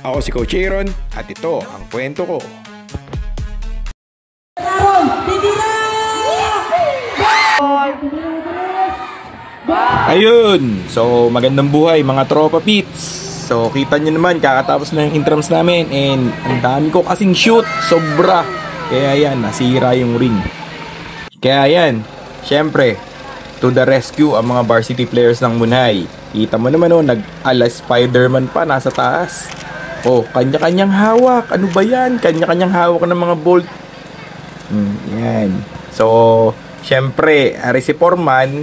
Ako si Coach Aaron at ito ang kwento ko. Ayun, so magandang buhay mga tropa pits. So kita nyo naman, kakatapos na yung intrams namin and ang dami ko kasing shoot, sobra. Kaya yan, nasira yung ring. Kaya yan, syempre, to the rescue ang mga varsity players ng Munhay. Kita mo naman nag-ala Spider-Man pa, nasa taas. Kanya-kanyang hawak. Ano ba yan? Kanya-kanyang hawak ng mga bolt. Yan. So, syempre, ari si Foreman.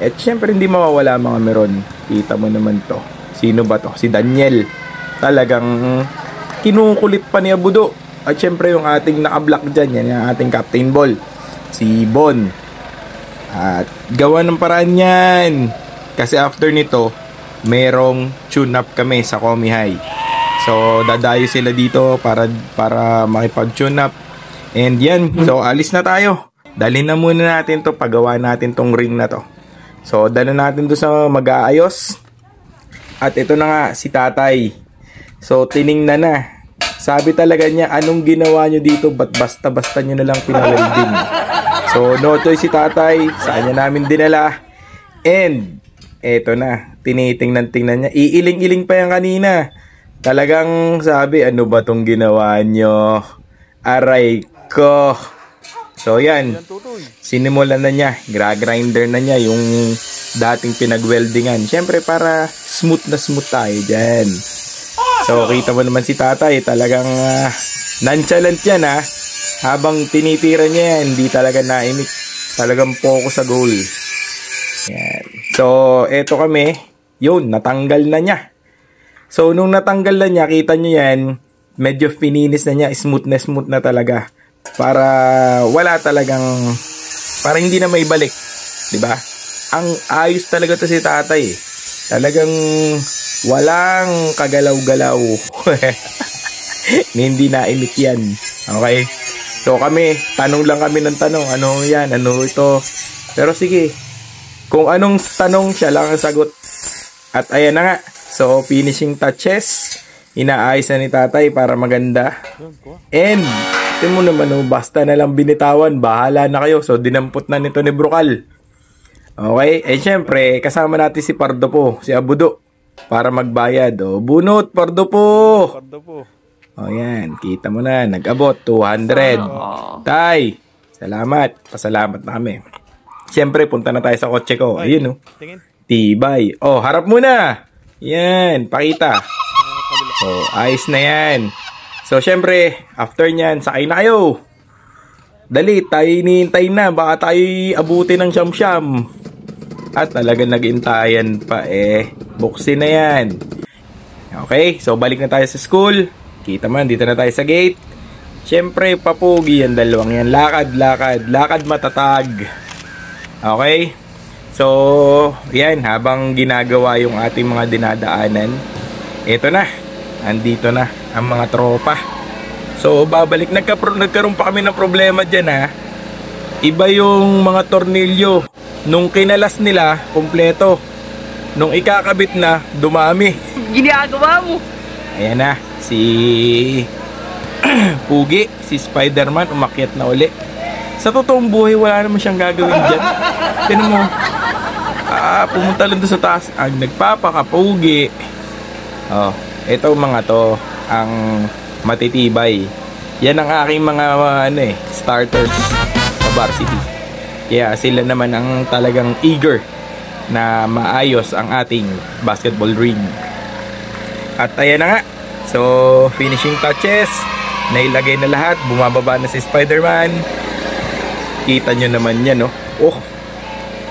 At syempre, hindi mawawala mga meron. Kita mo naman to. Sino ba to? Si Daniel. Talagang kinukulit pa ni Abudo. At syempre, yung ating naka-block dyan. Yan yung ating Captain Ball. Si Bon. At gawa ng paraan yan. Kasi after nito, merong tune-up kami sa Comi High. So, dadayo sila dito para makipag-tune up. And yan, so alis na tayo. Dalhin na muna natin to, pagawa natin tong ring na to. So, dala natin to sa mag-aayos. At ito na nga, si tatay. So, tiningnan na. Sabi talaga niya, anong ginawa nyo dito? Ba't basta-basta nyo na lang pinawelding? So, no choice si tatay. Saan niya namin dinala? And, eto na. Tinitingnan-tingnan niya. Iiling-iling pa yan kanina. Talagang sabi, ano ba tong ginawa nyo? Aray ko. So yan, sinimulan na niya. Gra-grinder na niya yung dating pinag-weldingan. Siyempre para smooth na smooth tayo dyan. So kita mo naman si tatay, talagang nonchalant yan ha. Habang tinitira niya yan, hindi talaga naimik. Talagang focus sa goal. Yan. So eto kami, yun, natanggal na niya. So, nung natanggal na niya, kita nyo yan, medyo fininis na niya, smooth na talaga. Para wala talagang, para hindi na may balik. Diba? Ang ayos talaga to si tatay. Talagang walang kagalaw-galaw. Hindi naimik yan. Okay? So, kami, tanong lang kami ng tanong. Ano yan? Ano ito? Pero sige, kung anong tanong, siya lang ang sagot. At ayan na nga. So, finishing touches. Inaayos na ni tatay para maganda. And, ito mo naman, basta na lang binitawan. Bahala na kayo. So, dinampot na nito ni Brocal. Okay? And syempre, kasama natin si Pardo po. Si Abudo. Para magbayad. Bunot, Pardo po. Yan. Kita mo na. Nag-abot. 200. Tay. Salamat. Pasalamat na kami. Syempre, punta na tayo sa kotse ko. Ayun, tibay. Harap muna. Yan, pakita. So, ayos na yan. So, syempre, after nyan, sakay na kayo. Dali, tayo hinihintay na. Baka tayo abutin ng siyam-siyam. At talaga nag-intayan pa buksin na yan. Okay, so balik na tayo sa school. Kita man, dito na tayo sa gate. Syempre, papugi yan dalawang yan. Lakad matatag. Okay. So, yan, habang ginagawa yung ating mga dinadaanan, eto na, andito na ang mga tropa. So, babalik, nagkaroon pa kami ng problema dyan ha. Iba yung mga tornilyo. Nung kinalas nila, kompleto. Nung ikakabit na, dumami. Ginagawa mo. Ayan na, si Pugi, si Spider-Man, umakyat na uli. Sa totoong buhay, wala naman siyang gagawin dyan. Tinan mo, pumunta lang doon sa taas ang nagpapakapugi. Ito mga to ang matitibay. Yan ang aking mga starters sa varsity. Kaya sila naman ang talagang eager na maayos ang ating basketball ring. At ayan na nga. So, finishing touches. Nailagay na lahat. Bumababa na si Spider-Man. Kita nyo naman yan,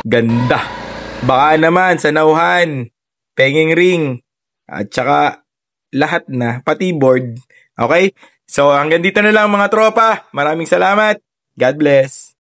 ganda. Baka naman sa nauhan, penging ring, at saka lahat na, pati board. Okay? So hanggang dito na lang mga tropa. Maraming salamat. God bless.